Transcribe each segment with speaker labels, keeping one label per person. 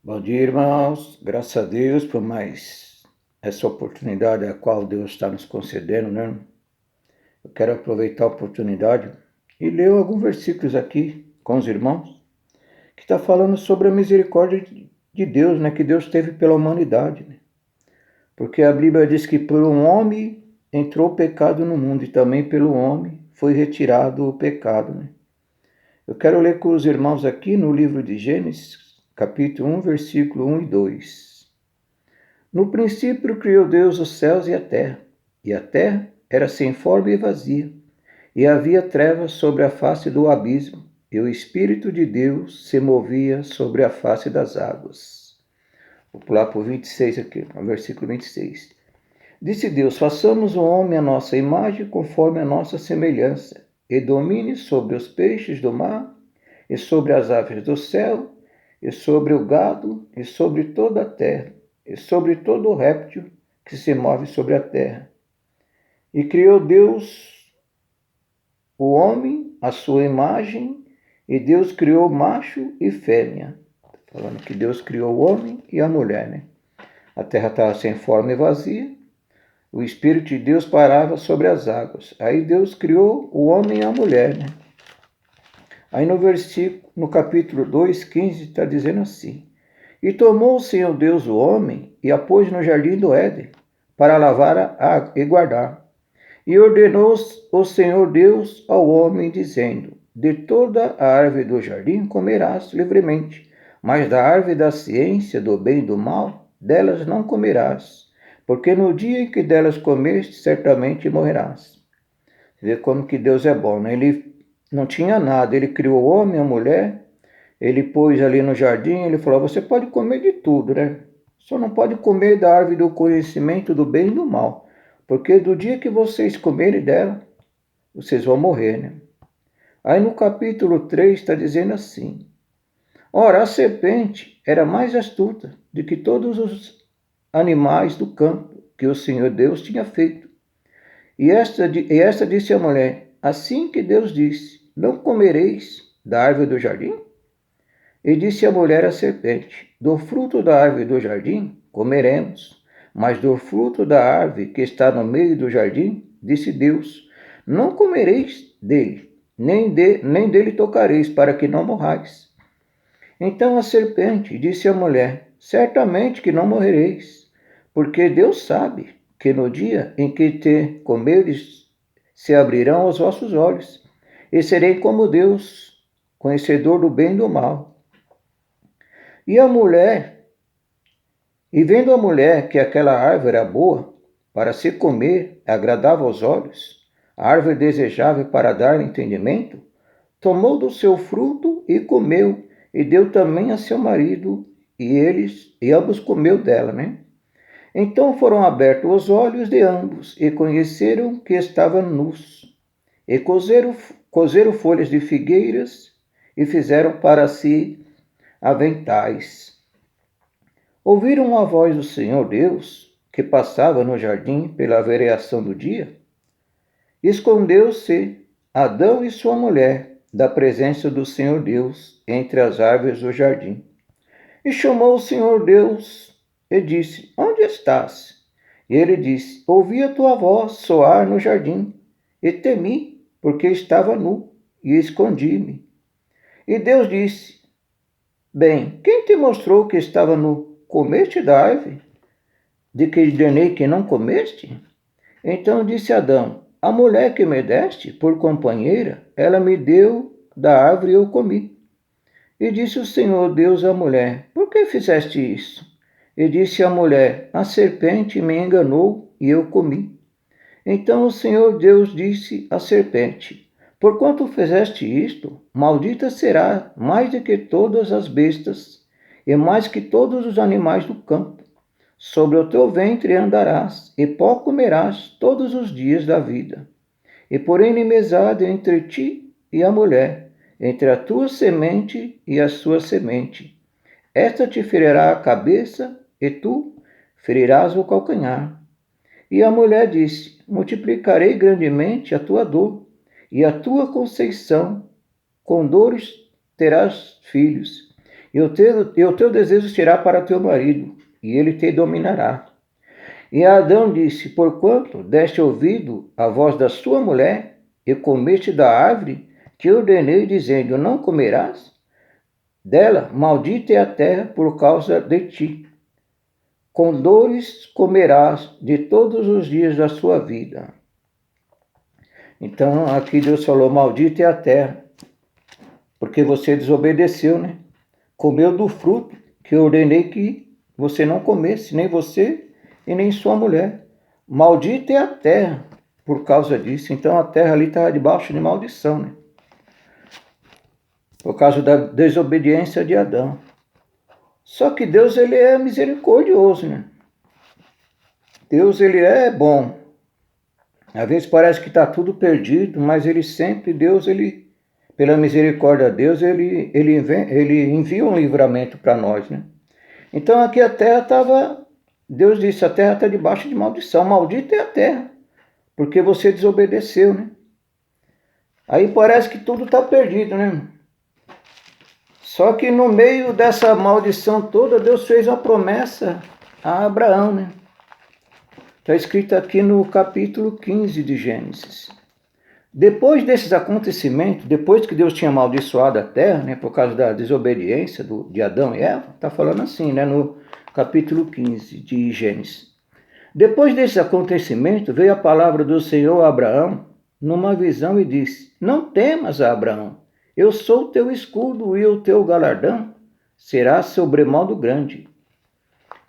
Speaker 1: Bom dia, irmãos. Graças a Deus por mais essa oportunidade a qual Deus está nos concedendo, né? Eu quero aproveitar a oportunidade e ler alguns versículos aqui com os irmãos, que está falando sobre a misericórdia de Deus, né? Que Deus teve pela humanidade, né? Porque a Bíblia diz que por um homem entrou o pecado no mundo e também pelo homem foi retirado o pecado, né? Eu quero ler com os irmãos aqui no livro de Gênesis, capítulo 1, versículo 1 e 2. No princípio criou Deus os céus e a terra era sem forma e vazia, e havia trevas sobre a face do abismo, e o Espírito de Deus se movia sobre a face das águas. Vou pular para o 26 aqui, no versículo 26. Disse Deus: façamos o homem à nossa imagem, conforme a nossa semelhança, e domine sobre os peixes do mar, e sobre as aves do céu, e sobre o gado, e sobre toda a terra, e sobre todo o réptil que se move sobre a terra. E criou Deus o homem à sua imagem, e Deus criou macho e fêmea. Falando que Deus criou o homem e a mulher, né? A terra estava sem forma e vazia. O Espírito de Deus parava sobre as águas. Aí Deus criou o homem e a mulher, né? Aí no capítulo 2, 15, está dizendo assim: e tomou o Senhor Deus o homem e a pôs no jardim do Éden, para lavar e guardar. E ordenou o Senhor Deus ao homem, dizendo: de toda a árvore do jardim comerás livremente, mas da árvore da ciência do bem e do mal, delas não comerás, porque no dia em que delas comeste, certamente morrerás. Vê como que Deus é bom, né? Ele não tinha nada, ele criou o homem e a mulher, ele pôs ali no jardim, ele falou: você pode comer de tudo, né? Só não pode comer da árvore do conhecimento do bem e do mal, porque do dia que vocês comerem dela, vocês vão morrer, né? Aí no capítulo 3 está dizendo assim: ora, a serpente era mais astuta do que todos os animais do campo que o Senhor Deus tinha feito. E esta disse à mulher: assim que Deus disse: não comereis da árvore do jardim? E disse a mulher à serpente: do fruto da árvore do jardim comeremos, mas do fruto da árvore que está no meio do jardim, disse Deus: não comereis dele, nem dele tocareis, para que não morrais. Então a serpente disse à mulher: certamente que não morrereis, porque Deus sabe que no dia em que te comeres, se abrirão os vossos olhos, e serei como Deus, conhecedor do bem e do mal. E a mulher, e vendo a mulher que aquela árvore era boa para se comer, agradável aos olhos, a árvore desejável para dar entendimento, tomou do seu fruto e comeu, e deu também a seu marido, e ambos comeu dela, né? Então foram abertos os olhos de ambos, e conheceram que estavam nus, e cozeram folhas de figueiras, e fizeram para si aventais. Ouviram a voz do Senhor Deus, que passava no jardim pela variação do dia. Escondeu-se Adão e sua mulher da presença do Senhor Deus entre as árvores do jardim. E chamou o Senhor Deus e disse: onde estás? E ele disse: ouvi a tua voz soar no jardim, e temi, porque estava nu, e escondi-me. E Deus disse: bem, quem te mostrou que estava nu? Comeste da árvore de que ordenei que não comeste? Então disse Adão: a mulher que me deste por companheira, ela me deu da árvore e eu comi. E disse o Senhor Deus à mulher: por que fizeste isso? E disse a mulher: a serpente me enganou e eu comi. Então o Senhor Deus disse à serpente: porquanto fizeste isto, maldita será mais do que todas as bestas, e mais que todos os animais do campo. Sobre o teu ventre andarás, e pó comerás todos os dias da vida. E por inimizade entre ti e a mulher, entre a tua semente e a sua semente. Esta te ferirá a cabeça, e tu ferirás o calcanhar. E a mulher disse: multiplicarei grandemente a tua dor, e a tua conceição, com dores terás filhos. e o teu desejo será para teu marido, e ele te dominará. E Adão disse: porquanto deste ouvido à voz da sua mulher, e comeste da árvore que ordenei, dizendo: não comerás dela, maldita é a terra por causa de ti. Com dores comerás de todos os dias da sua vida. Então aqui Deus falou: maldita é a terra, porque você desobedeceu, né? Comeu do fruto que eu ordenei que você não comesse, nem você e nem sua mulher. Maldita é a terra por causa disso. Então a terra ali estava debaixo de maldição, né? Por causa da desobediência de Adão. Só que Deus, ele é misericordioso, né? Deus, ele é bom. Às vezes parece que está tudo perdido, mas ele sempre, Deus, ele, pela misericórdia de Deus, ele envia um livramento para nós, né? Então aqui a terra estava, Deus disse, a terra está debaixo de maldição. Maldita é a terra, porque você desobedeceu, né? Aí parece que tudo está perdido, né? Só que no meio dessa maldição toda, Deus fez uma promessa a Abraão, né? Está escrito aqui no capítulo 15 de Gênesis. Depois desses acontecimentos, depois que Deus tinha amaldiçoado a terra, né, por causa da desobediência de Adão e Eva, está falando assim, né, no capítulo 15 de Gênesis. Depois desses acontecimentos, veio a palavra do Senhor a Abraão numa visão e disse: não temas, Abraão, eu sou o teu escudo e o teu galardão será sobremodo grande.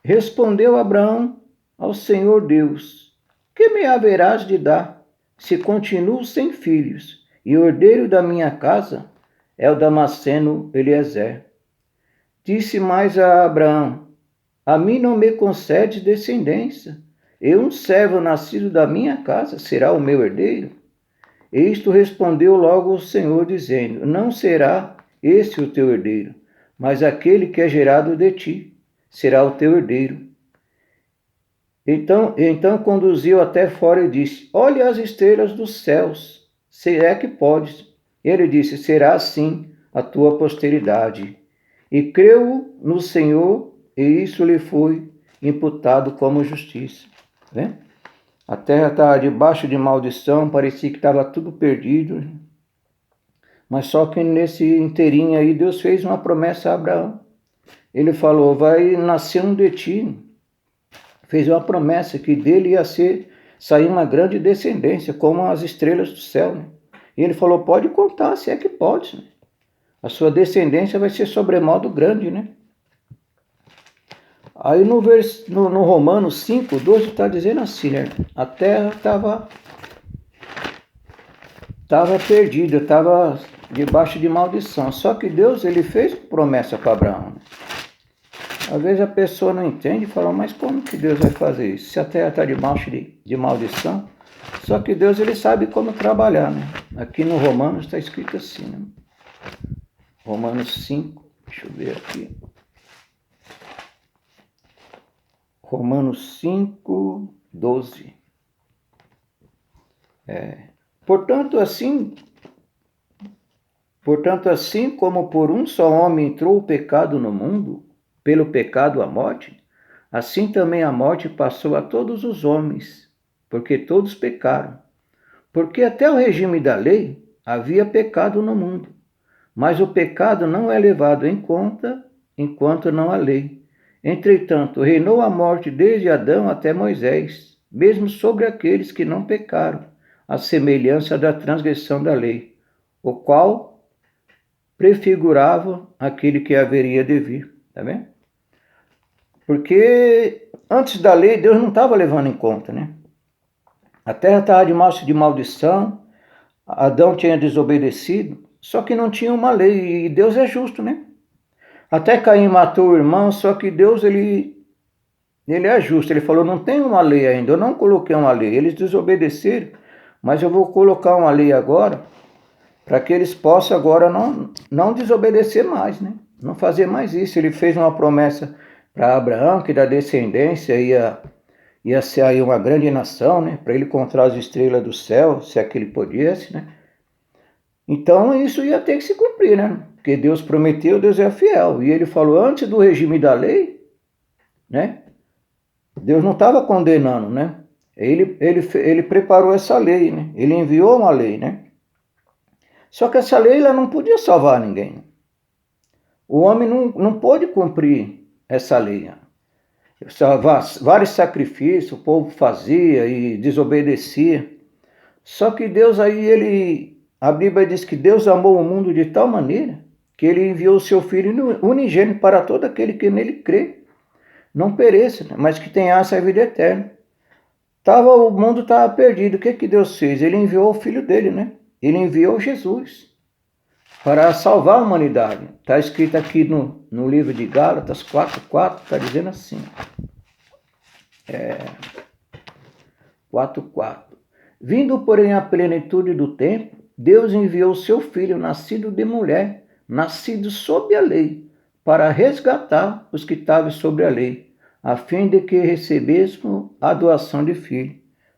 Speaker 1: Respondeu Abraão ao Senhor Deus: que me haverás de dar, se continuo sem filhos, e o herdeiro da minha casa é o Damasceno Eliezer? Disse mais a Abraão: a mim não me concedes descendência, e um servo nascido da minha casa será o meu herdeiro? Isto respondeu logo o Senhor, dizendo: não será esse o teu herdeiro, mas aquele que é gerado de ti será o teu herdeiro. Então conduziu até fora e disse: olhe as estrelas dos céus, se é que podes. Ele disse: será assim a tua posteridade. E creu no Senhor, e isso lhe foi imputado como justiça. Né? A terra estava debaixo de maldição, parecia que estava tudo perdido. Mas só que nesse inteirinho aí, Deus fez uma promessa a Abraão. Ele falou: vai nascer um de ti. Fez uma promessa que dele ia sair uma grande descendência, como as estrelas do céu. Né? E ele falou: pode contar, se é que pode. Né? A sua descendência vai ser sobremodo grande, né? Aí no Romanos 5:12 está dizendo assim, né? A terra estava perdida, estava debaixo de maldição. Só que Deus, ele fez promessa para Abraão. Né? Às vezes a pessoa não entende e fala: mas como que Deus vai fazer isso? Se a terra está debaixo de maldição. Só que Deus, ele sabe como trabalhar, né? Aqui no Romanos está escrito assim, né? Romanos 5, deixa eu ver aqui. Romanos 5:12. Portanto, assim como por um só homem entrou o pecado no mundo, pelo pecado a morte, assim também a morte passou a todos os homens, porque todos pecaram. Porque até o regime da lei havia pecado no mundo, mas o pecado não é levado em conta enquanto não há lei. Entretanto, reinou a morte desde Adão até Moisés, mesmo sobre aqueles que não pecaram, à semelhança da transgressão da lei, o qual prefigurava aquele que haveria de vir. Tá vendo? Porque antes da lei, Deus não estava levando em conta, né? A terra estava debaixo de maldição, Adão tinha desobedecido, só que não tinha uma lei, e Deus é justo, né? Até Caim matou o irmão, só que Deus, ele é justo. Ele falou: não tem uma lei ainda, eu não coloquei uma lei. Eles desobedeceram, mas eu vou colocar uma lei agora, para que eles possam agora não desobedecer mais, né? Não fazer mais isso. Ele fez uma promessa para Abraão, que da descendência ia ser aí uma grande nação, né? Para ele contar as estrelas do céu, se é que ele pudesse, né? Então isso ia ter que se cumprir, né? Porque Deus prometeu, Deus é fiel. E ele falou, antes do regime da lei, né? Deus não estava condenando, né? Ele preparou essa lei, né? Ele enviou uma lei, né? Só que essa lei ela não podia salvar ninguém. O homem não pôde cumprir essa lei. Vários sacrifícios o povo fazia e desobedecia. Só que Deus aí, a Bíblia diz que Deus amou o mundo de tal maneira que ele enviou o seu Filho unigênito para todo aquele que nele crê. Não pereça, né? Mas que tenha essa vida eterna. O mundo estava perdido. O que Deus fez? Ele enviou o Filho dele, né? Ele enviou Jesus para salvar a humanidade. Está escrito aqui no livro de Gálatas 4:4, está dizendo assim. 4:4. Vindo, porém, à plenitude do tempo, Deus enviou seu Filho, nascido de mulher, nascido sob a lei, para resgatar os que estavam sobre a lei, a fim de que recebêssemos a doação de filho.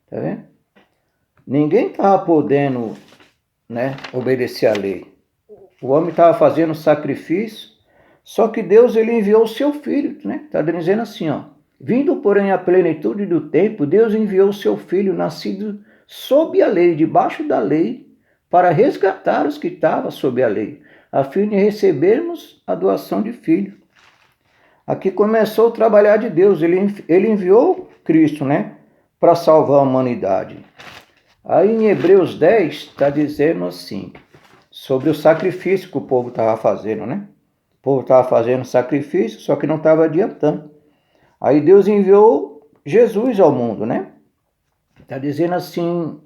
Speaker 1: Tá vendo? Ninguém estava podendo, né, obedecer à lei. O homem estava fazendo sacrifício, só que Deus ele enviou o seu Filho, né? Está dizendo assim, ó. Vindo, porém, à plenitude do tempo, Deus enviou o seu Filho, nascido sob a lei, debaixo da lei, para resgatar os que estavam sob a lei, a fim de recebermos a doação de filho. Aqui começou o trabalhar de Deus. Ele enviou Cristo, né, para salvar a humanidade. Aí em Hebreus 10 está dizendo assim, sobre o sacrifício que o povo estava fazendo, né? O povo estava fazendo sacrifício, só que não estava adiantando. Aí Deus enviou Jesus ao mundo, né? Está dizendo assim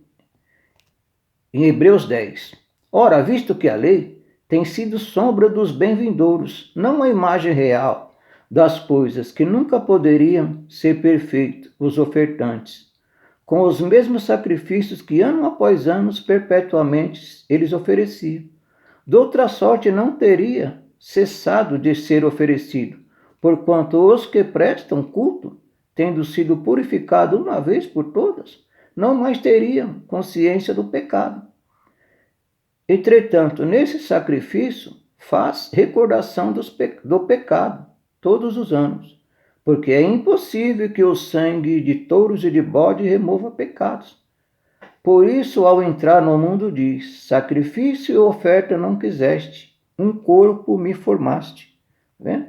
Speaker 1: em Hebreus 10. Ora, visto que a lei tem sido sombra dos bem-vindouros, não a imagem real das coisas que nunca poderiam ser perfeitos, os ofertantes, com os mesmos sacrifícios que ano após ano perpetuamente eles ofereciam. De outra sorte não teria cessado de ser oferecido, porquanto os que prestam culto, tendo sido purificados uma vez por todas, não mais teriam consciência do pecado. Entretanto, nesse sacrifício faz recordação do pecado todos os anos, porque é impossível que o sangue de touros e de bode remova pecados. Por isso, ao entrar no mundo, diz: sacrifício e oferta não quiseste, um corpo me formaste. Vê?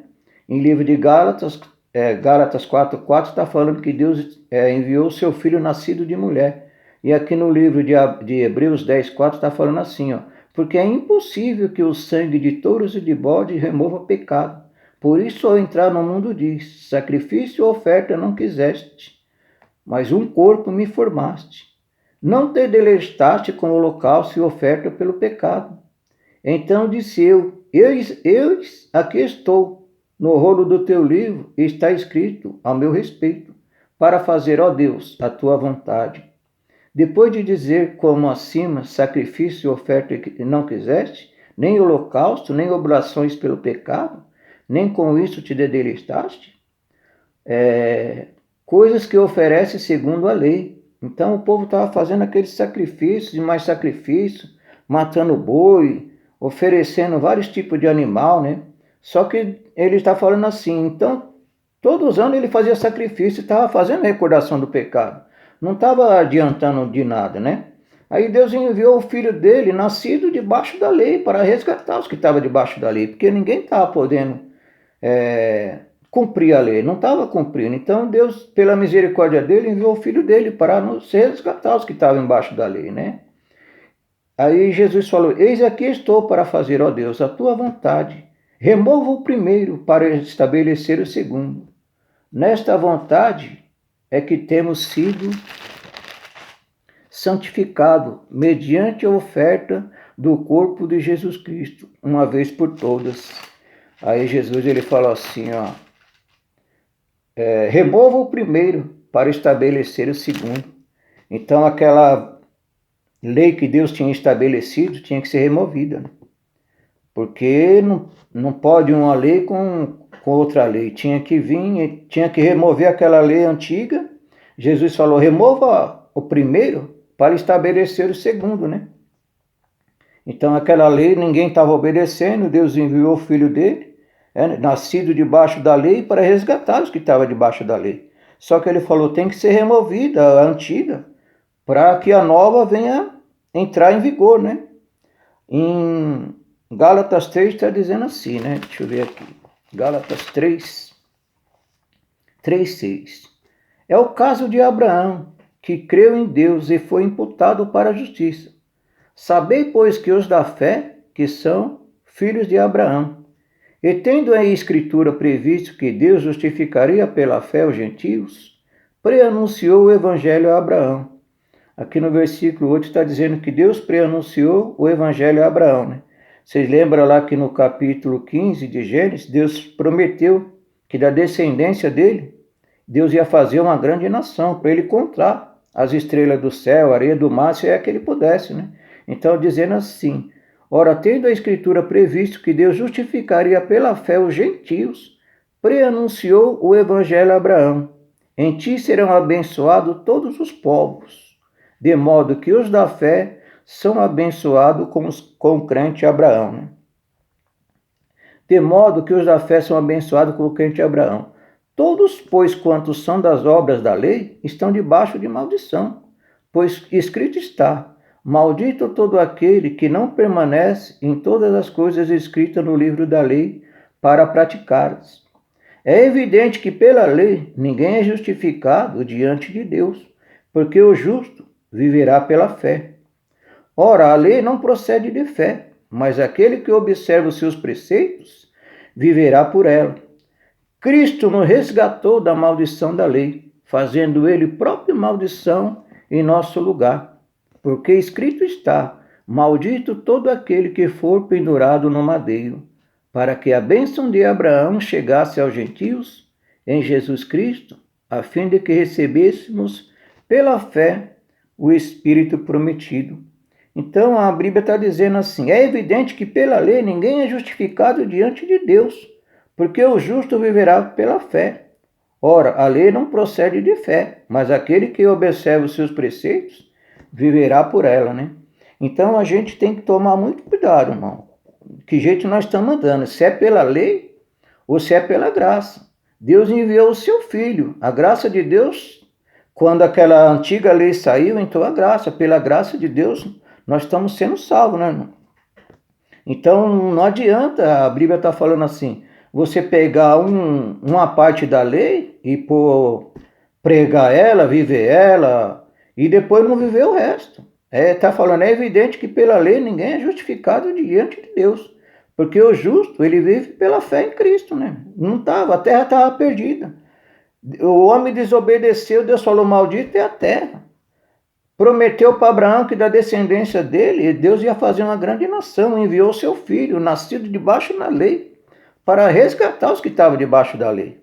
Speaker 1: Em livro de Gálatas 4:4 está falando que Deus enviou o seu filho nascido de mulher. E aqui no livro de Hebreus 10:4 está falando assim, ó, porque é impossível que o sangue de touros e de bode remova pecado. Por isso, ao entrar no mundo, diz: sacrifício e oferta não quiseste, mas um corpo me formaste. Não te deleitaste com holocausto e oferta pelo pecado. Então disse eu: eis aqui estou, no rolo do teu livro está escrito ao meu respeito, para fazer, ó Deus, a tua vontade. Depois de dizer como acima, sacrifício e oferta que não quiseste, nem holocausto, nem oblações pelo pecado, nem com isso te deleitaste, coisas que oferece segundo a lei. Então o povo estava fazendo aqueles sacrifícios e mais sacrifícios, matando boi, oferecendo vários tipos de animal, né? Só que ele está falando assim, então todos os anos ele fazia sacrifício, estava fazendo recordação do pecado. Não estava adiantando de nada, né? Aí Deus enviou o filho dele, nascido debaixo da lei, para resgatar os que estavam debaixo da lei, porque ninguém estava podendo cumprir a lei, não estava cumprindo. Então Deus, pela misericórdia dele, enviou o filho dele para nos resgatar os que estavam embaixo da lei, né? Aí Jesus falou: eis aqui estou para fazer, ó Deus, a tua vontade. Remova o primeiro para estabelecer o segundo. Nesta vontade é que temos sido santificados mediante a oferta do corpo de Jesus Cristo, uma vez por todas. Aí Jesus ele falou assim, ó, remova o primeiro para estabelecer o segundo. Então aquela lei que Deus tinha estabelecido tinha que ser removida, né? Porque não pode uma lei com outra lei. Tinha que vir, tinha que remover aquela lei antiga. Jesus falou: remova o primeiro para estabelecer o segundo, né? Então aquela lei ninguém estava obedecendo, Deus enviou o filho dele, nascido debaixo da lei, para resgatar os que estavam debaixo da lei. Só que ele falou, tem que ser removida a antiga, para que a nova venha entrar em vigor, né? Em Gálatas 3 está dizendo assim, né? Deixa eu ver aqui. Gálatas 3, 6. É o caso de Abraão, que creu em Deus e foi imputado para a justiça. Sabei, pois, que os da fé, que são filhos de Abraão, e tendo a Escritura previsto que Deus justificaria pela fé os gentios, preanunciou o Evangelho a Abraão. Aqui no versículo 8 está dizendo que Deus preanunciou o Evangelho a Abraão, né? Vocês lembram lá que no capítulo 15 de Gênesis, Deus prometeu que da descendência dele, Deus ia fazer uma grande nação, para ele contar as estrelas do céu, a areia do mar, se é que ele pudesse, né? Então, dizendo assim, ora, tendo a Escritura previsto que Deus justificaria pela fé os gentios, preanunciou o Evangelho a Abraão. Em ti serão abençoados todos os povos, de modo que os da fé são abençoados com o crente Abraão. Né? De modo que os da fé são abençoados com o crente Abraão. Todos, pois, quantos são das obras da lei, estão debaixo de maldição. Pois escrito está, maldito todo aquele que não permanece em todas as coisas escritas no livro da lei para praticá-las. É evidente que pela lei ninguém é justificado diante de Deus, porque o justo viverá pela fé. Ora, a lei não procede de fé, mas aquele que observa os seus preceitos viverá por ela. Cristo nos resgatou da maldição da lei, fazendo ele próprio maldição em nosso lugar. Porque escrito está, maldito todo aquele que for pendurado no madeiro, para que a bênção de Abraão chegasse aos gentios em Jesus Cristo, a fim de que recebêssemos pela fé o Espírito prometido. Então a Bíblia está dizendo assim, é evidente que pela lei ninguém é justificado diante de Deus, porque o justo viverá pela fé. Ora, a lei não procede de fé, mas aquele que observa os seus preceitos viverá por ela, né? Então a gente tem que tomar muito cuidado, irmão. Que jeito nós estamos andando, se é pela lei ou se é pela graça. Deus enviou o seu Filho. A graça de Deus, quando aquela antiga lei saiu, então a graça, pela graça de Deus, nós estamos sendo salvos, né, irmão? Então não adianta, a Bíblia está falando assim, você pegar uma parte da lei e pregar ela, viver ela, e depois não viver o resto. Está falando, é evidente que pela lei ninguém é justificado diante de Deus. Porque o justo, ele vive pela fé em Cristo, né? Não estava, a terra estava perdida. O homem desobedeceu, Deus falou, maldito é a terra. Prometeu para Abraão que da descendência dele, Deus ia fazer uma grande nação, enviou seu filho, nascido debaixo da lei, para resgatar os que estavam debaixo da lei.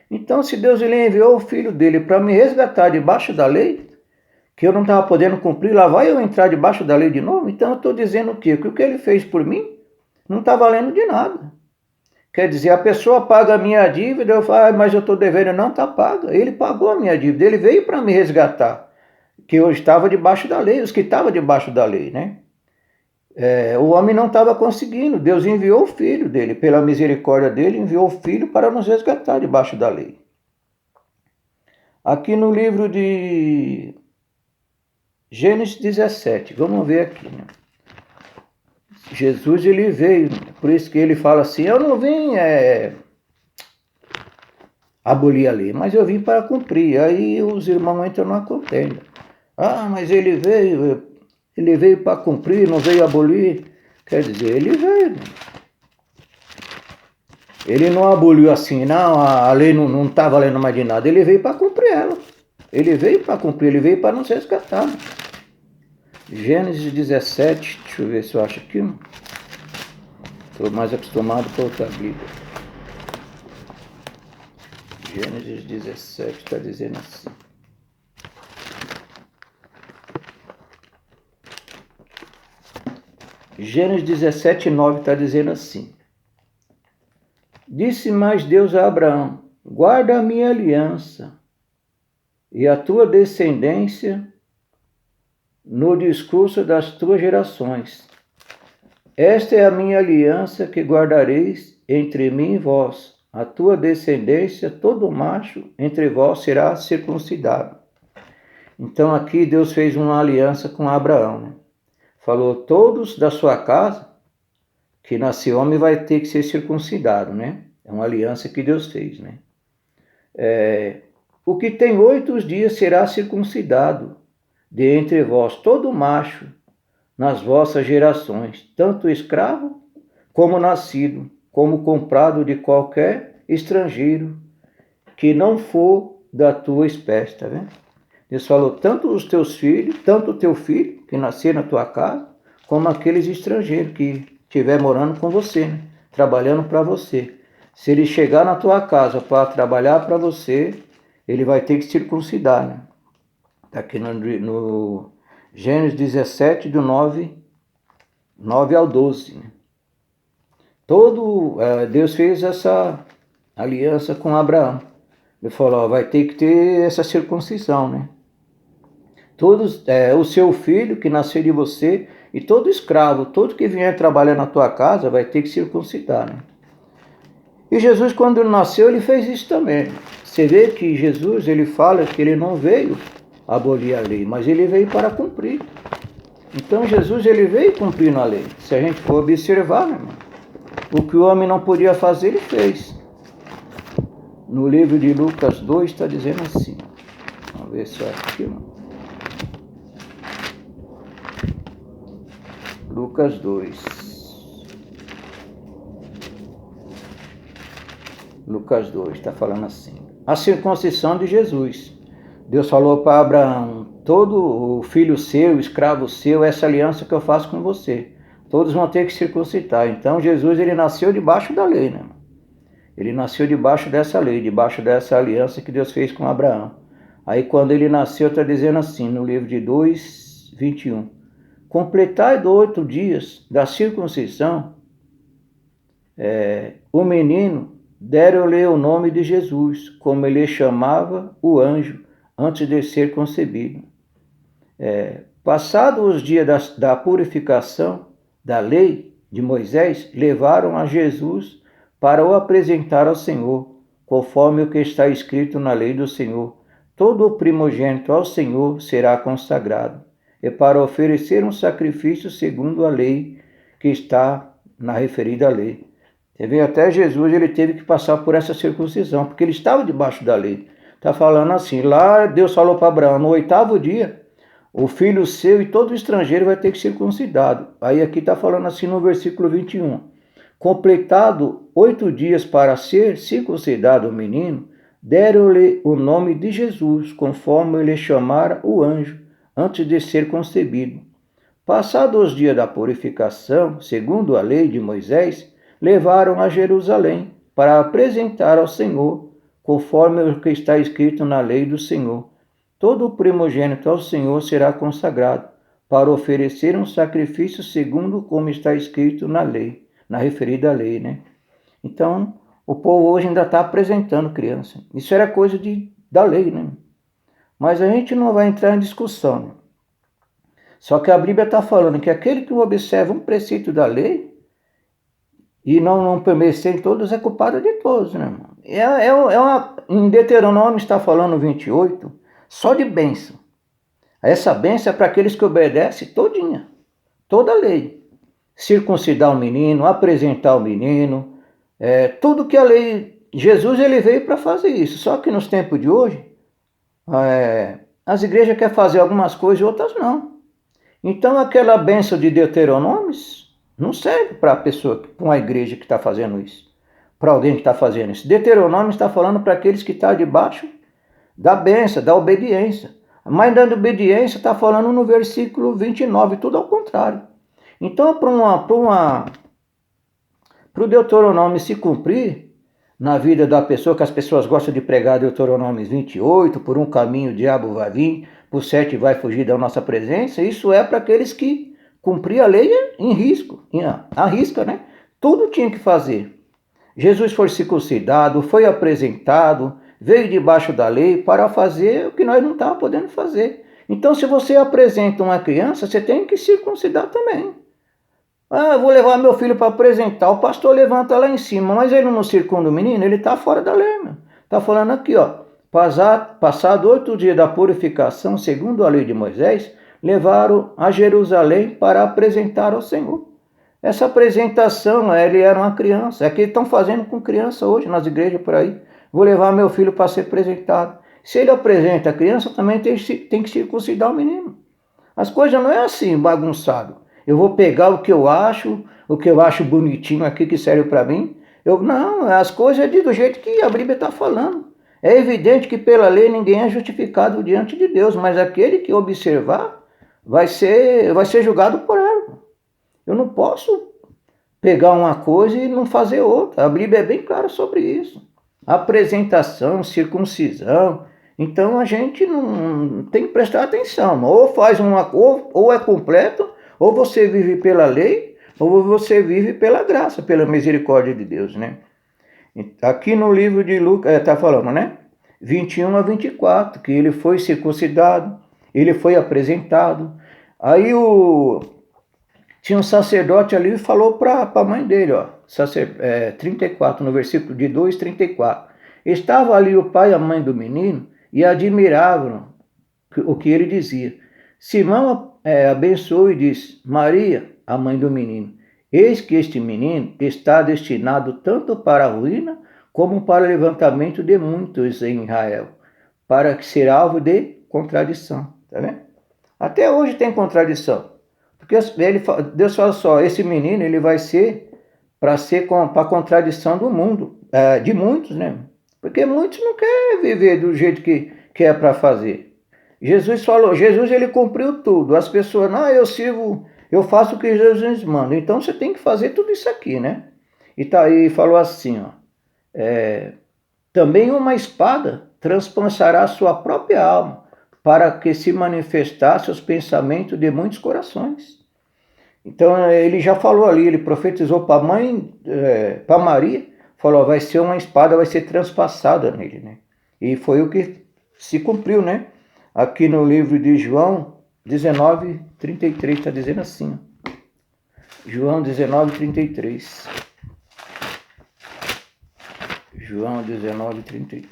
Speaker 1: Então, se Deus ele enviou o filho dele para me resgatar debaixo da lei, que eu não estava podendo cumprir, lá vai eu entrar debaixo da lei de novo? Então eu estou dizendo o quê? Que o que ele fez por mim não está valendo de nada. Quer dizer, a pessoa paga a minha dívida, eu falo, mas eu estou devendo, não está paga. Ele pagou a minha dívida, ele veio para me resgatar, que eu estava debaixo da lei, os que estavam debaixo da lei, né? O homem não estava conseguindo, Deus enviou o filho dele, pela misericórdia dele, enviou o filho para nos resgatar debaixo da lei. Aqui no livro de Gênesis 17, vamos ver aqui, né? Jesus ele veio, por isso que ele fala assim, eu não vim abolir a lei, mas eu vim para cumprir. Aí os irmãos entram numa contenda. Ah, mas ele veio para cumprir, não veio abolir. Quer dizer, ele veio. Ele não aboliu assim, não, a lei não está valendo mais de nada. Ele veio para cumprir ela. Ele veio para cumprir, ele veio para nos resgatar. Gênesis 17, deixa eu ver se eu acho aqui. Estou mais acostumado com outra Bíblia. Gênesis 17 está dizendo assim. Gênesis 17, 9 está dizendo assim. Disse mais Deus a Abraão, guarda a minha aliança e a tua descendência no discurso das tuas gerações. esta é a minha aliança que guardareis entre mim e vós. A tua descendência, todo macho entre vós será circuncidado. Então aqui Deus fez uma aliança com Abraão, né? Falou, todos da sua casa, que nascer homem vai ter que ser circuncidado, né? É uma aliança que Deus fez, né? O que tem 8 dias será circuncidado de entre vós, todo macho, nas vossas gerações, tanto escravo como nascido, como comprado de qualquer estrangeiro, que não for da tua espécie, tá vendo? Deus falou, tanto os teus filhos, tanto o teu filho, que nascer na tua casa, como aqueles estrangeiros que estiver morando com você, né? Trabalhando para você. Se ele chegar na tua casa para trabalhar para você, ele vai ter que circuncidar, né? Está aqui no Gênesis 17, do 9 ao 12. Né? Deus fez essa aliança com Abraão. Ele falou, vai ter que ter essa circuncisão, né? O seu filho que nascer de você e todo escravo, todo que vier trabalhar na tua casa vai ter que circuncidar, né? E Jesus, quando ele nasceu, ele fez isso também. Você vê que Jesus, ele fala que ele não veio abolir a lei, mas ele veio para cumprir. Então Jesus, ele veio cumprindo a lei. Se a gente for observar, né, irmão, o que o homem não podia fazer, ele fez. No livro de Lucas 2 está dizendo assim. Vamos ver se é aqui, irmão. Lucas 2. Lucas 2 está falando assim. A circuncisão de Jesus. Deus falou para Abraão, todo o filho seu, escravo seu, essa aliança que eu faço com você. Todos vão ter que circuncidar. Então Jesus, ele nasceu debaixo da lei, né? Ele nasceu debaixo dessa lei, debaixo dessa aliança que Deus fez com Abraão. Aí quando ele nasceu, está dizendo assim, no livro de 2, 21. Completai 8 dias da circuncisão, o menino, deram-lhe o nome de Jesus, como ele chamava o anjo, antes de ser concebido. Passados os dias da purificação da lei de Moisés, levaram a Jesus para o apresentar ao Senhor, conforme o que está escrito na lei do Senhor. Todo o primogênito ao Senhor será consagrado, e para oferecer um sacrifício segundo a lei que está na referida lei. Você vê, até Jesus, ele teve que passar por essa circuncisão, porque ele estava debaixo da lei. Está falando assim, lá Deus falou para Abraão, no 8º dia, o filho seu e todo estrangeiro vai ter que ser circuncidado. Aí aqui está falando assim no versículo 21. Completado 8 dias para ser circuncidado o menino, deram-lhe o nome de Jesus, conforme ele chamara o anjo, antes de ser concebido. Passados os dias da purificação, segundo a lei de Moisés, levaram a Jerusalém para apresentar ao Senhor, conforme o que está escrito na lei do Senhor. Todo o primogênito ao Senhor será consagrado, para oferecer um sacrifício segundo como está escrito na lei, na referida lei, né? Então, o povo hoje ainda está apresentando criança. Isso era coisa da lei, né? Mas a gente não vai entrar em discussão, né? Só que a Bíblia está falando que aquele que observa um preceito da lei e não permanecer em todos é culpado de todos, né, irmão? Em Deuteronômio está falando 28, só de bênção. Essa bênção é para aqueles que obedecem todinha, toda a lei. Circuncidar o menino, apresentar o menino, tudo que a lei... Jesus, ele veio para fazer isso. Só que nos tempos de hoje, as igrejas querem fazer algumas coisas e outras não. Então aquela bênção de Deuteronômios não serve para a pessoa, para uma igreja que está fazendo isso, para alguém que está fazendo isso. Deuteronômio está falando para aqueles que estão debaixo da bênção, da obediência. Mas da obediência está falando no versículo 29, tudo ao contrário. Então, para o Deuteronômio se cumprir na vida da pessoa, que as pessoas gostam de pregar Deuteronômio 28, por um caminho o diabo vai vir, por 7 vai fugir da nossa presença, isso é para aqueles que cumprir a lei em risco, à risca, né? Tudo tinha que fazer. Jesus foi circuncidado, foi apresentado, veio debaixo da lei para fazer o que nós não estávamos podendo fazer. Então, se você apresenta uma criança, você tem que circuncidar também. Ah, eu vou levar meu filho para apresentar. O pastor levanta lá em cima, mas ele não circunda o menino, ele está fora da lei, meu. Está falando aqui, ó. Passado 8 dias da purificação, segundo a lei de Moisés, levaram a Jerusalém para apresentar ao Senhor. Essa apresentação, ele era uma criança. É que estão fazendo com criança hoje nas igrejas por aí. Vou levar meu filho para ser apresentado. Se ele apresenta a criança, também tem que circuncidar o menino. As coisas não é assim, bagunçado. Eu vou pegar o que eu acho bonitinho aqui que serve para mim. Não, as coisas é do jeito que a Bíblia está falando. É evidente que pela lei ninguém é justificado diante de Deus, mas aquele que observar vai ser julgado por ela. Eu não posso pegar uma coisa e não fazer outra. A Bíblia é bem clara sobre isso. Apresentação, circuncisão. Então a gente não tem que prestar atenção. Ou faz ou é completo, ou você vive pela lei, ou você vive pela graça, pela misericórdia de Deus, né? Aqui no livro de Lucas, está falando, né? 21 a 24, que ele foi circuncidado, ele foi apresentado. Aí tinha um sacerdote ali e falou para a mãe dele, ó, 34, no versículo de 2, 34. Estava ali o pai e a mãe do menino e admiravam o que ele dizia. Simão abençoou e disse: Maria, a mãe do menino, eis que este menino está destinado tanto para a ruína como para o levantamento de muitos em Israel, para que ser alvo de contradição. Tá vendo? Até hoje tem contradição. Porque Deus fala só, esse menino ele vai ser para a contradição do mundo, de muitos, né? Porque muitos não querem viver do jeito que é para fazer. Jesus ele cumpriu tudo. As pessoas, não, eu faço o que Jesus manda. Então você tem que fazer tudo isso aqui, né? E falou assim, ó, também uma espada transpassará a sua própria alma, para que se manifestasse os pensamentos de muitos corações. Então ele já falou ali, ele profetizou para a mãe, para Maria, falou, vai ser uma espada, vai ser transpassada nele, né? E foi o que se cumpriu, né? Aqui no livro de João 19, 33, está dizendo assim. João 19, 33. João 19, 33.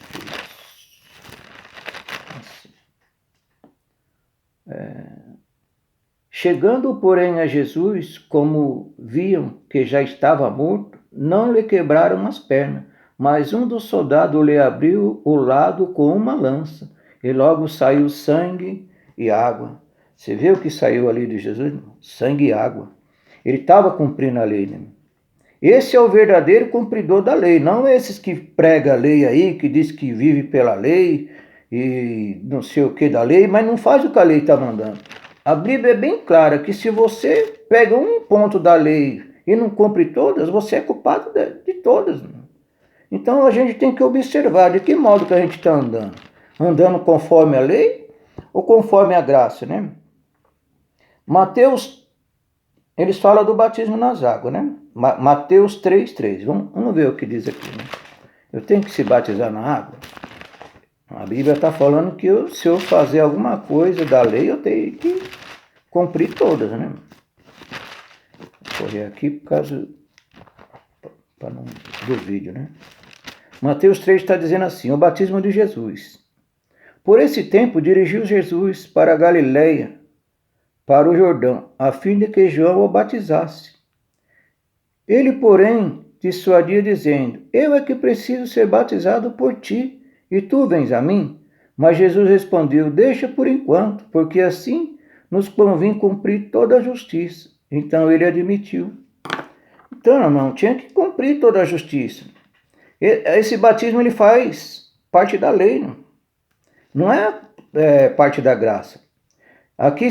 Speaker 1: Chegando, porém, a Jesus, como viam que já estava morto, não lhe quebraram as pernas, mas um dos soldados lhe abriu o lado com uma lança, e logo saiu sangue e água. Você vê o que saiu ali de Jesus? Sangue e água. Ele estava cumprindo a lei, né? Esse é o verdadeiro cumpridor da lei, não esses que pregam a lei aí, que diz que vive pela lei e não sei o que da lei, mas não faz o que a lei está mandando. A Bíblia é bem clara que se você pega um ponto da lei e não cumpre todas, você é culpado de todas. Então a gente tem que observar de que modo que a gente está andando. Andando conforme a lei ou conforme a graça, né? Mateus, eles falam do batismo nas águas, né? Mateus 3,3. Vamos ver o que diz aqui, né? Eu tenho que se batizar na água? A Bíblia está falando que se eu fazer alguma coisa da lei, eu tenho que cumprir todas, né? Vou correr aqui por causa do vídeo, né? Mateus 3 está dizendo assim, o batismo de Jesus. Por esse tempo dirigiu Jesus para a Galileia, para o Jordão, a fim de que João o batizasse. Ele, porém, dissuadia dizendo, eu é que preciso ser batizado por ti, e tu vens a mim? Mas Jesus respondeu, deixa por enquanto, porque assim nos convém cumprir toda a justiça. Então ele admitiu. Então, não tinha que cumprir toda a justiça. Esse batismo ele faz parte da lei, não é parte da graça. Aqui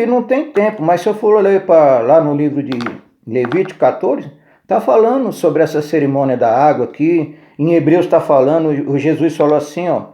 Speaker 1: não tem tempo, mas se eu for ler lá no livro de Levítico 14, está falando sobre essa cerimônia da água aqui. Em Hebreus está falando, o Jesus falou assim, ó,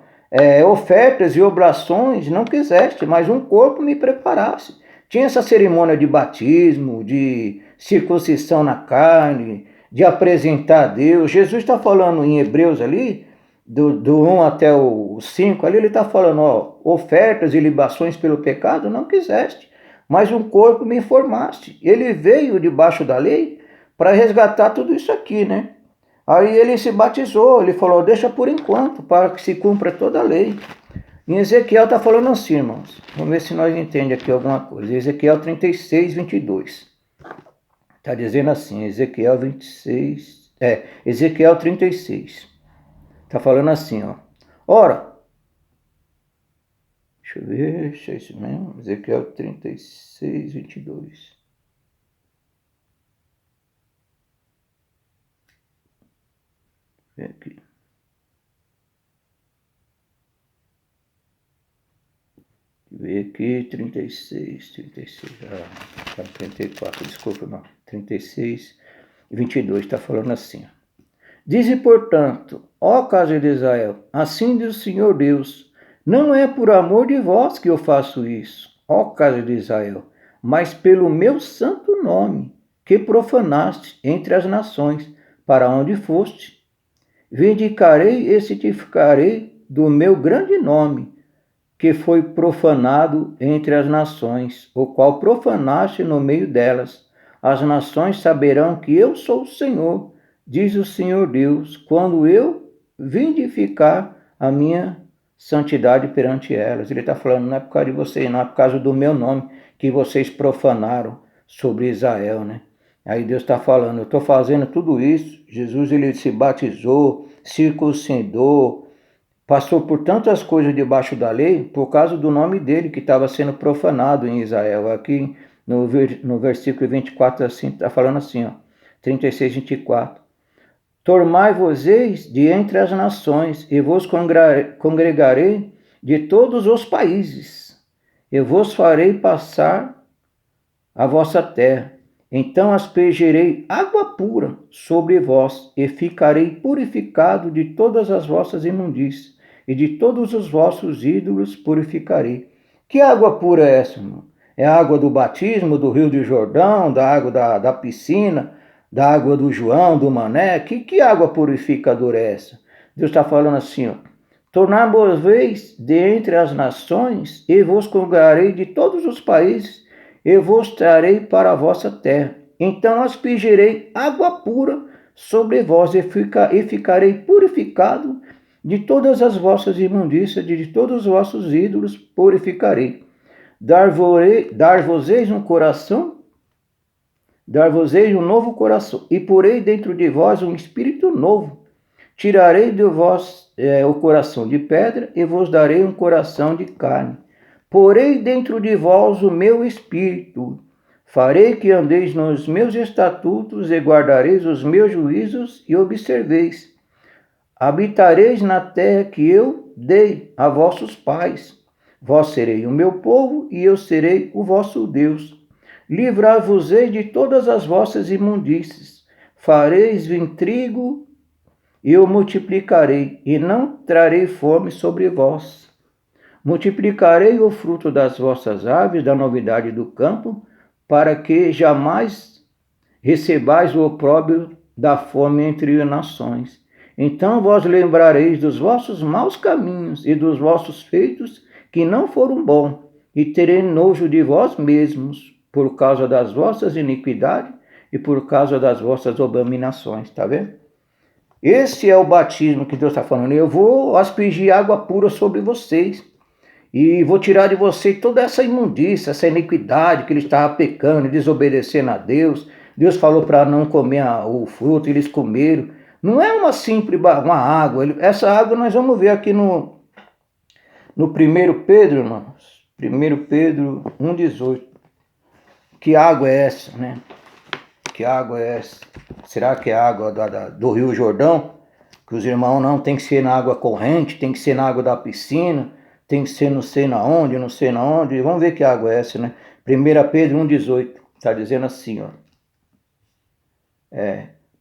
Speaker 1: ofertas e oblações não quiseste, mas um corpo me preparasse. Tinha essa cerimônia de batismo, de circuncisão na carne, de apresentar a Deus. Jesus está falando em Hebreus ali, do 1 até o 5, ali ele está falando, ó, ofertas e libações pelo pecado não quiseste, mas um corpo me formaste. Ele veio debaixo da lei para resgatar tudo isso aqui, né? Aí ele se batizou, ele falou, deixa por enquanto, para que se cumpra toda a lei. Em Ezequiel está falando assim, irmãos. Vamos ver se nós entendemos aqui alguma coisa. Ezequiel 36, 22. Está dizendo assim, Ezequiel 26... Ezequiel 36. Está falando assim, ó. Ora, deixa eu ver, se é isso mesmo. Ezequiel 36, 22. Vê aqui. Vê aqui, 36. Tá 34, desculpa, não. 36, 22, está falando assim. Dize, portanto, ó casa de Israel, assim diz o Senhor Deus, não é por amor de vós que eu faço isso, ó casa de Israel, mas pelo meu santo nome, que profanaste entre as nações, para onde foste. Vindicarei e certificarei do meu grande nome, que foi profanado entre as nações, o qual profanaste no meio delas. As nações saberão que eu sou o Senhor, diz o Senhor Deus, quando eu vindificar a minha santidade perante elas. Ele está falando, não é por causa de vocês, não é por causa do meu nome que vocês profanaram sobre Israel, né? Aí Deus está falando, eu estou fazendo tudo isso. Jesus, ele se batizou, circuncidou, passou por tantas coisas debaixo da lei por causa do nome dele que estava sendo profanado em Israel. Aqui no versículo 24 assim, está falando assim, ó, 36, 24. Tornai-vos-eis de entre as nações, e vos congregarei de todos os países, e vos farei passar a vossa terra. Então aspergerei água pura sobre vós, e ficarei purificado de todas as vossas imundícias, e de todos os vossos ídolos purificarei. Que água pura é essa, irmão? É a água do batismo, do rio de Jordão, da água da piscina, da água do João, do Mané? Que água purificadora é essa? Deus está falando assim, ó. Tornar-vos-eis de entre as nações, e vos congregarei de todos os países, e vos trarei para a vossa terra. Então aspergerei água pura sobre vós, e ficarei purificado de todas as vossas imundícias, de todos os vossos ídolos purificarei. Dar-vos-eis um coração, dar-vos-eis um novo coração, e porei dentro de vós um espírito novo. Tirarei de vós o coração de pedra, e vos darei um coração de carne. Porei dentro de vós o meu espírito. Farei que andeis nos meus estatutos, e guardareis os meus juízos, e observeis. Habitareis na terra que eu dei a vossos pais. Vós serei o meu povo, e eu serei o vosso Deus. Livrar-vos-ei de todas as vossas imundícies. Fareis vir trigo, e eu multiplicarei, e não trarei fome sobre vós. Multiplicarei o fruto das vossas aves, da novidade do campo, para que jamais recebais o opróbrio da fome entre as nações. Então vós lembrareis dos vossos maus caminhos e dos vossos feitos que não foram bons, e terei nojo de vós mesmos, por causa das vossas iniquidades e por causa das vossas abominações. Está vendo? Esse é o batismo que Deus está falando. Eu vou aspergir água pura sobre vocês, e vou tirar de vocês toda essa imundícia, essa iniquidade que eles estavam pecando, desobedecendo a Deus. Deus falou para não comer o fruto, eles comeram. Não é uma simples uma água. Essa água nós vamos ver aqui no 1 Pedro, irmãos. 1 Pedro 1,18. Que água é essa, né? Que água é essa? Será que é água do Rio Jordão? Que os irmãos não tem que ser na água corrente, tem que ser na água da piscina, tem que ser não sei na onde, não sei na onde. Vamos ver que água é essa, né? 1 Pedro 1,18. Está dizendo assim, ó.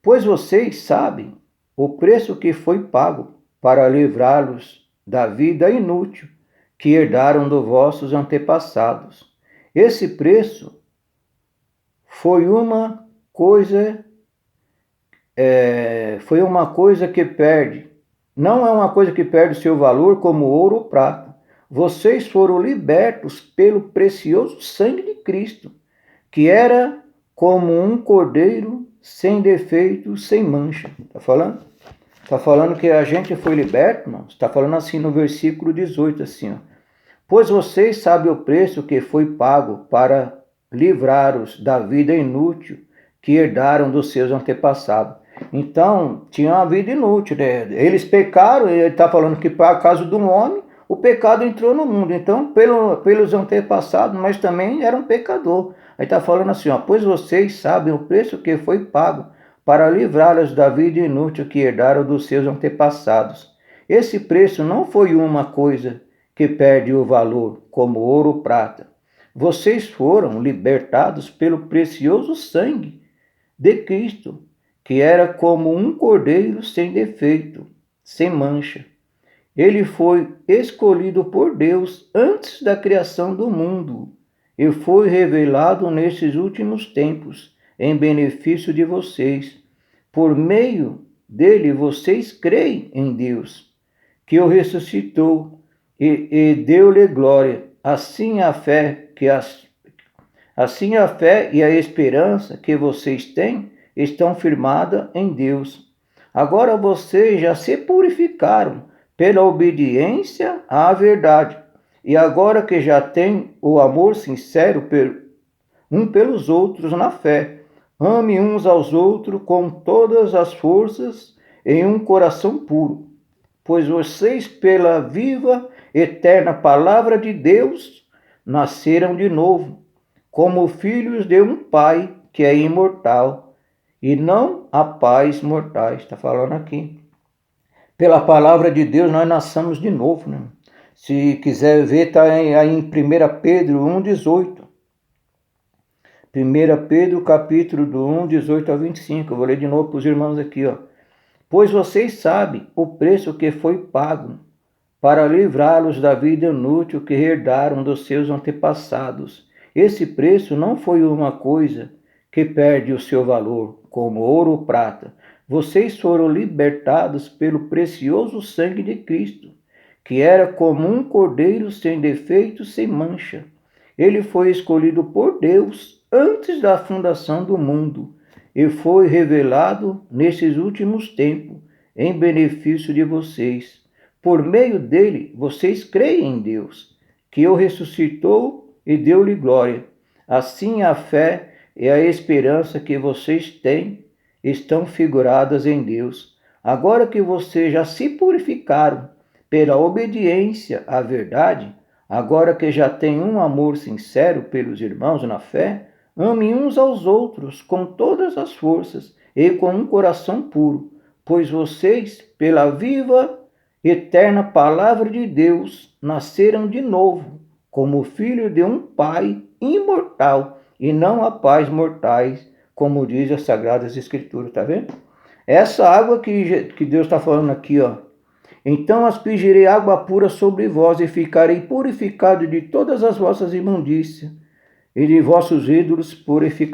Speaker 1: Pois vocês sabem o preço que foi pago para livrá-los da vida inútil que herdaram dos vossos antepassados. Esse preço foi uma coisa que perde. Não é uma coisa que perde seu valor como ouro ou prata, vocês foram libertos pelo precioso sangue de Cristo, que era como um cordeiro sem defeito, sem mancha. Está falando? Está falando que a gente foi liberto, irmãos. Está falando assim no versículo 18, assim, ó. Pois vocês sabem o preço que foi pago para livrar-os da vida inútil que herdaram dos seus antepassados. Então, tinha uma vida inútil, né? Eles pecaram, ele está falando que por causa de um homem, o pecado entrou no mundo. Então, pelos antepassados, mas também eram pecador. Aí está falando assim, ó, pois vocês sabem o preço que foi pago para livrá-los da vida inútil que herdaram dos seus antepassados. Esse preço não foi uma coisa que perde o valor, como ouro ou prata. Vocês foram libertados pelo precioso sangue de Cristo, que era como um cordeiro sem defeito, sem mancha. Ele foi escolhido por Deus antes da criação do mundo e foi revelado nesses últimos tempos em benefício de vocês. Por meio dele, vocês creem em Deus, que o ressuscitou e deu-lhe glória. Assim a fé e a esperança que vocês têm estão firmadas em Deus. Agora vocês já se purificaram pela obediência à verdade. E agora que já têm o amor sincero pelos outros na fé, ame uns aos outros com todas as forças em um coração puro, pois vocês, pela viva, eterna palavra de Deus, nasceram de novo, como filhos de um Pai que é imortal, e não a pais mortais. Está falando aqui. Pela palavra de Deus nós nascemos de novo, né? Se quiser ver, está aí em 1 Pedro 1,18. 1 Pedro, capítulo do 1, 18 a 25. Eu vou ler de novo para os irmãos aqui, ó. Pois vocês sabem o preço que foi pago para livrá-los da vida inútil que herdaram dos seus antepassados. Esse preço não foi uma coisa que perde o seu valor, como ouro ou prata. Vocês foram libertados pelo precioso sangue de Cristo, que era como um cordeiro sem defeito, sem mancha. Ele foi escolhido por Deus antes da fundação do mundo e foi revelado nesses últimos tempos em benefício de vocês. Por meio dele, vocês creem em Deus, que o ressuscitou e deu-lhe glória. Assim, a fé e a esperança que vocês têm estão figuradas em Deus. Agora que vocês já se purificaram pela obediência à verdade, agora que já têm um amor sincero pelos irmãos na fé, amem uns aos outros com todas as forças e com um coração puro, pois vocês, pela viva, eterna palavra de Deus, nasceram de novo, como filhos de um Pai imortal, e não a pais mortais, como diz as Sagradas Escrituras, tá vendo? Essa água que Deus está falando aqui, ó. Então aspergirei água pura sobre vós e ficarei purificado de todas as vossas imundícias, e de vossos ídolos purificarei.